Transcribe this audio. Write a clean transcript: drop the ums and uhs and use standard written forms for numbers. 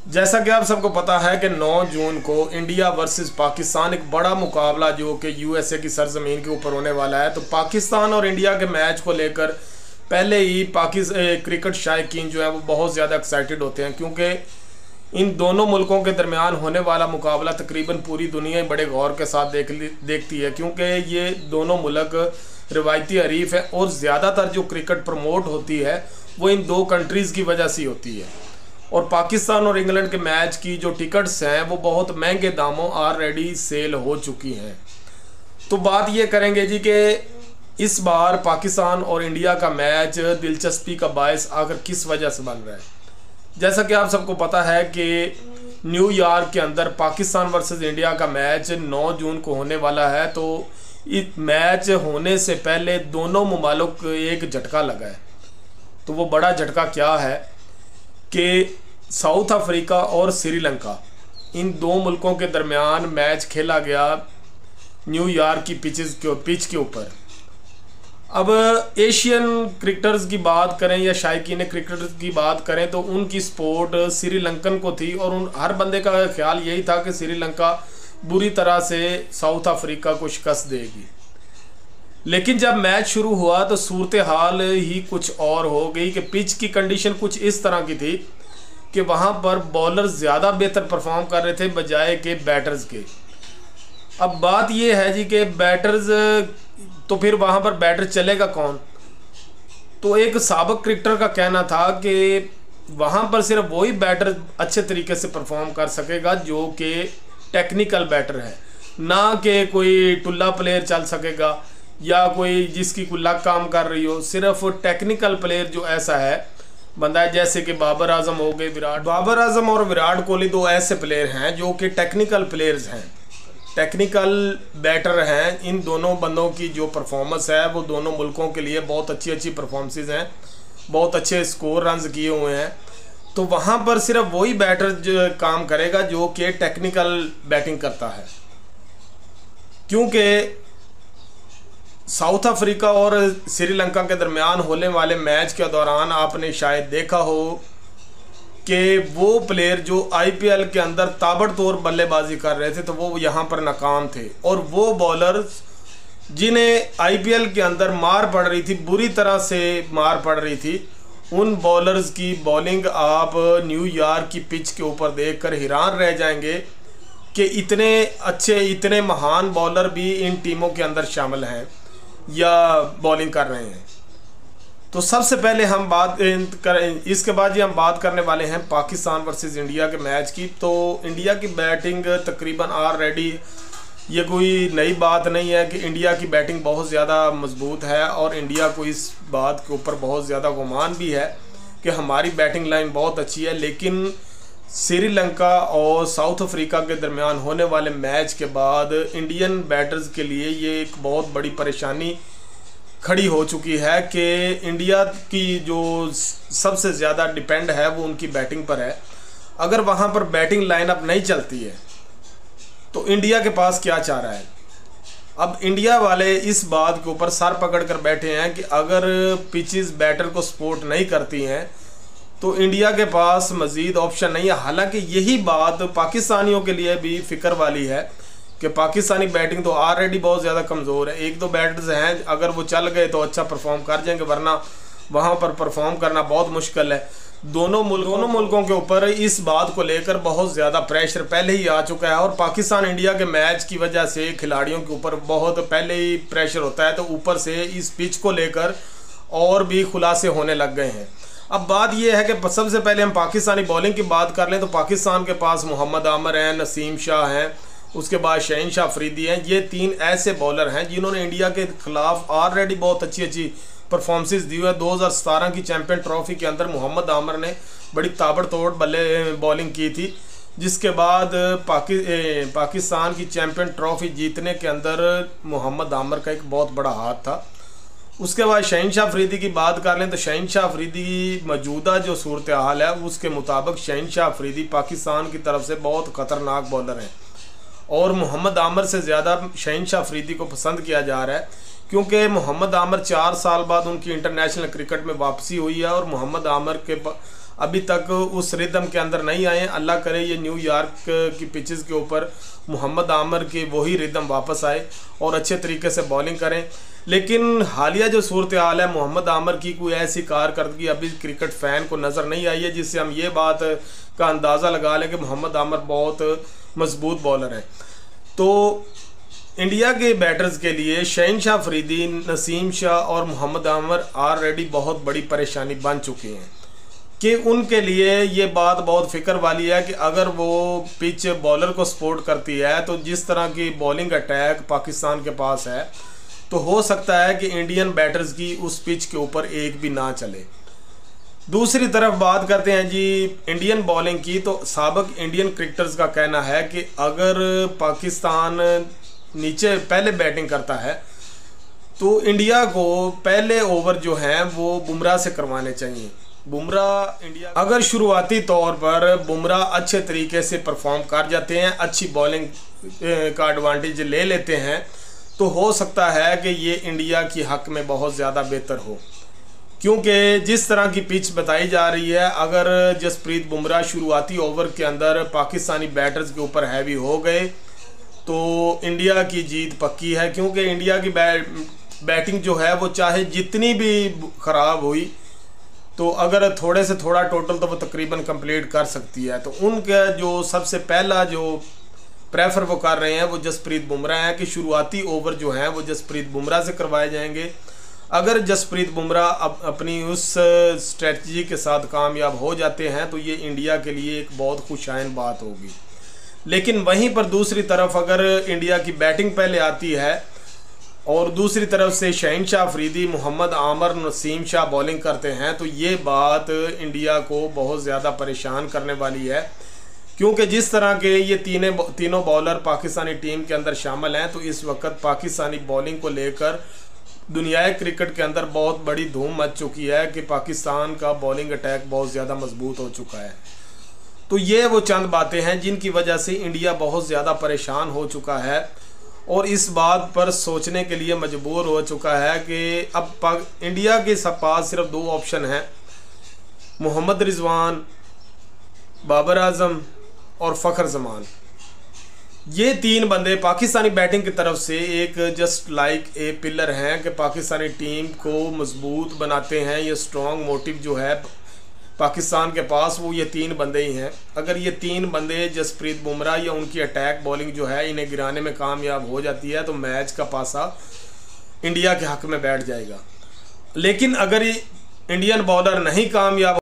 जैसा कि आप सबको पता है कि 9 जून को इंडिया वर्सेस पाकिस्तान एक बड़ा मुकाबला जो कि यूएसए की सरजमीन के ऊपर होने वाला है। तो पाकिस्तान और इंडिया के मैच को लेकर पहले ही क्रिकेट शायकीन जो है वो बहुत ज़्यादा एक्साइटेड होते हैं, क्योंकि इन दोनों मुल्कों के दरमियान होने वाला मुकाबला तकरीबन पूरी दुनिया बड़े गौर के साथ देखती है, क्योंकि ये दोनों मुल्क रिवायती हरीफ है और ज़्यादातर जो क्रिकेट प्रमोट होती है वो इन दो कंट्रीज़ की वजह से होती है। और पाकिस्तान और इंग्लैंड के मैच की जो टिकट्स हैं वो बहुत महंगे दामों ऑलरेडी सेल हो चुकी हैं। तो बात ये करेंगे जी कि इस बार पाकिस्तान और इंडिया का मैच दिलचस्पी का बायस आखिर किस वजह से बन रहा है। जैसा कि आप सबको पता है कि न्यूयॉर्क के अंदर पाकिस्तान वर्सेस इंडिया का मैच 9 जून को होने वाला है। तो इस मैच होने से पहले दोनों ममालिक को एक झटका लगा है। तो वो बड़ा झटका क्या है कि साउथ अफ्रीका और श्रीलंका, इन दो मुल्कों के दरमियान मैच खेला गया न्यूयॉर्क की पिच के ऊपर। अब एशियन क्रिकेटर्स की बात करें या शायकीन क्रिकेटर्स की बात करें तो उनकी सपोर्ट श्रीलंकन को थी और हर बंदे का ख्याल यही था कि श्रीलंका बुरी तरह से साउथ अफ्रीका को शिकस्त देगी। लेकिन जब मैच शुरू हुआ तो सूरत हाल ही कुछ और हो गई कि पिच की कंडीशन कुछ इस तरह की थी कि वहाँ पर बॉलर ज़्यादा बेहतर परफॉर्म कर रहे थे बजाय के बैटर्स के। अब बात यह है जी कि बैटर्स, तो फिर वहाँ पर बैटर चलेगा कौन। तो एक साबिक क्रिकेटर का कहना था कि वहाँ पर सिर्फ वही बैटर अच्छे तरीके से परफॉर्म कर सकेगा जो कि टेक्निकल बैटर है, ना कि कोई टुल्ला प्लेयर चल सकेगा या कोई जिसकी कोई लक काम कर रही हो। सिर्फ टेक्निकल प्लेयर जो ऐसा है बंदा है, जैसे कि बाबर आजम हो गए, बाबर आजम और विराट कोहली दो ऐसे प्लेयर हैं जो कि टेक्निकल प्लेयर्स हैं, टेक्निकल बैटर हैं। इन दोनों बंदों की जो परफॉर्मेंस है वो दोनों मुल्कों के लिए बहुत अच्छी परफॉर्मेंसेज हैं, बहुत अच्छे स्कोर रन्स किए हुए हैं। तो वहाँ पर सिर्फ वही बैटर जो काम करेगा जो कि टेक्निकल बैटिंग करता है, क्योंकि साउथ अफ्रीका और श्रीलंका के दरमियान होने वाले मैच के दौरान आपने शायद देखा हो कि वो प्लेयर जो आईपीएल के अंदर ताबड़तोड़ बल्लेबाजी कर रहे थे तो वो यहाँ पर नाकाम थे, और वो बॉलर्स जिन्हें आईपीएल के अंदर मार पड़ रही थी, बुरी तरह से मार पड़ रही थी, उन बॉलर्स की बॉलिंग आप न्यूयॉर्क की पिच के ऊपर देखकर हैरान रह जाएंगे कि इतने अच्छे, इतने महान बॉलर भी इन टीमों के अंदर शामिल हैं या बॉलिंग कर रहे हैं। तो सबसे पहले हम बात करें, इसके बाद ही हम बात करने वाले हैं पाकिस्तान वर्सेस इंडिया के मैच की। तो इंडिया की बैटिंग तकरीबन ऑलरेडी, ये कोई नई बात नहीं है कि इंडिया की बैटिंग बहुत ज़्यादा मजबूत है और इंडिया को इस बात के ऊपर बहुत ज़्यादा गुमान भी है कि हमारी बैटिंग लाइन बहुत अच्छी है। लेकिन श्रीलंका और साउथ अफ्रीका के दरमियान होने वाले मैच के बाद इंडियन बैटर्स के लिए ये एक बहुत बड़ी परेशानी खड़ी हो चुकी है कि इंडिया की जो सबसे ज़्यादा डिपेंड है वो उनकी बैटिंग पर है। अगर वहाँ पर बैटिंग लाइनअप नहीं चलती है तो इंडिया के पास क्या चारा है। अब इंडिया वाले इस बात के ऊपर सर पकड़ कर बैठे हैं कि अगर पिचेस बैटर को सपोर्ट नहीं करती हैं तो इंडिया के पास मज़ीद ऑप्शन नहीं है। हालांकि यही बात पाकिस्तानियों के लिए भी फ़िक्र वाली है कि पाकिस्तानी बैटिंग तो ऑलरेडी बहुत ज़्यादा कमज़ोर है। एक दो बैटर्स हैं, अगर वो चल गए तो अच्छा परफॉर्म कर जाएंगे, वरना वहाँ पर परफॉर्म करना बहुत मुश्किल है। दोनों मुल्कों के ऊपर इस बात को लेकर बहुत ज़्यादा प्रेशर पहले ही आ चुका है, और पाकिस्तान इंडिया के मैच की वजह से खिलाड़ियों के ऊपर बहुत पहले ही प्रेशर होता है। तो ऊपर से इस पिच को लेकर और भी खुलासे होने लग गए हैं। अब बात यह है कि सबसे पहले हम पाकिस्तानी बॉलिंग की बात कर लें तो पाकिस्तान के पास मोहम्मद आमिर हैं, नसीम शाह हैं, उसके बाद शहनशाह अफरीदी हैं। ये तीन ऐसे बॉलर हैं जिन्होंने इंडिया के खिलाफ ऑलरेडी बहुत अच्छी परफॉर्मेंसेस दी हुई है। 2017 की चैंपियन ट्रॉफी के अंदर मोहम्मद आमिर ने बड़ी ताबड़तोड़ बॉलिंग की थी, जिसके बाद पाकिस्तान की चैंपियन ट्रॉफी जीतने के अंदर मोहम्मद आमिर का एक बहुत बड़ा हाथ था। उसके बाद शहनशाह अफरीदी की बात कर लें तो शहनशाह अफरीदी की मौजूदा जो सूरत हाल है उसके मुताबिक शहनशाह अफरीदी पाकिस्तान की तरफ से बहुत ख़तरनाक बॉलर हैं, और मोहम्मद आमिर से ज़्यादा शहनशाह अफरीदी को पसंद किया जा रहा है, क्योंकि मोहम्मद आमिर 4 साल बाद उनकी इंटरनेशनल क्रिकेट में वापसी हुई है और मोहम्मद आमिर के अभी तक उस रिदम के अंदर नहीं आए। अल्लाह करे ये न्यूयॉर्क की पिचेस के ऊपर मोहम्मद आमर के वही रिदम वापस आए और अच्छे तरीके से बॉलिंग करें। लेकिन हालिया जो सूरत हाल है, मोहम्मद आमर की कोई ऐसी कारकर्दगी अभी क्रिकेट फ़ैन को नज़र नहीं आई है जिससे हम ये बात का अंदाज़ा लगा लें कि मोहम्मद आमर बहुत मजबूत बॉलर हैं। तो इंडिया के बैटर्स के लिए शहनशाह अफरीदी, नसीम शाह और मोहम्मद आमर ऑलरेडी बहुत बड़ी परेशानी बन चुके हैं कि उनके लिए ये बात बहुत फ़िक्र वाली है कि अगर वो पिच बॉलर को सपोर्ट करती है तो जिस तरह की बॉलिंग अटैक पाकिस्तान के पास है तो हो सकता है कि इंडियन बैटर्स की उस पिच के ऊपर एक भी ना चले। दूसरी तरफ बात करते हैं जी इंडियन बॉलिंग की, तो साबिक इंडियन क्रिकेटर्स का कहना है कि अगर पाकिस्तान नीचे पहले बैटिंग करता है तो इंडिया को पहले ओवर जो हैं वो बुमराह से करवाने चाहिए। बुमराह इंडिया अगर शुरुआती तौर पर बुमराह अच्छे तरीके से परफॉर्म कर जाते हैं, अच्छी बॉलिंग का एडवांटेज ले लेते हैं, तो हो सकता है कि ये इंडिया की हक में बहुत ज़्यादा बेहतर हो। क्योंकि जिस तरह की पिच बताई जा रही है, अगर जसप्रीत बुमराह शुरुआती ओवर के अंदर पाकिस्तानी बैटर्स के ऊपर हैवी हो गए तो इंडिया की जीत पक्की है। क्योंकि इंडिया की बैटिंग जो है वो चाहे जितनी भी ख़राब हुई तो अगर थोड़े से थोड़ा टोटल तो वो तकरीबन कंप्लीट कर सकती है। तो उनका जो सबसे पहला जो प्रेफर वो कर रहे हैं वो जसप्रीत बुमराह है कि शुरुआती ओवर जो हैं वो जसप्रीत बुमराह से करवाए जाएंगे। अगर जसप्रीत बुमराह अपनी उस स्ट्रेटजी के साथ कामयाब हो जाते हैं तो ये इंडिया के लिए एक बहुत खुशाइन बात होगी। लेकिन वहीं पर दूसरी तरफ अगर इंडिया की बैटिंग पहले आती है और दूसरी तरफ से शहनशाह अफरीदी, मोहम्मद आमर, नसीम शाह बॉलिंग करते हैं तो ये बात इंडिया को बहुत ज़्यादा परेशान करने वाली है। क्योंकि जिस तरह के ये तीनों बॉलर पाकिस्तानी टीम के अंदर शामिल हैं तो इस वक्त पाकिस्तानी बॉलिंग को लेकर दुनियाई क्रिकेट के अंदर बहुत बड़ी धूम मच चुकी है कि पाकिस्तान का बॉलिंग अटैक बहुत ज़्यादा मजबूत हो चुका है। तो ये वो चंद बातें हैं जिनकी वजह से इंडिया बहुत ज़्यादा परेशान हो चुका है और इस बात पर सोचने के लिए मजबूर हो चुका है कि अब इंडिया के पास सिर्फ दो ऑप्शन हैं, मोहम्मद रिजवान, बाबर आजम और फ़खर जमान। ये तीन बंदे पाकिस्तानी बैटिंग की तरफ से एक जस्ट लाइक ए पिलर हैं कि पाकिस्तानी टीम को मजबूत बनाते हैं। ये स्ट्रॉन्ग मोटिव जो है पाकिस्तान के पास वो ये तीन बंदे ही हैं। अगर ये तीन बंदे जसप्रीत बुमराह या उनकी अटैक बॉलिंग जो है इन्हें गिराने में कामयाब हो जाती है तो मैच का पासा इंडिया के हक में बैठ जाएगा। लेकिन अगर इंडियन बॉलर नहीं कामयाब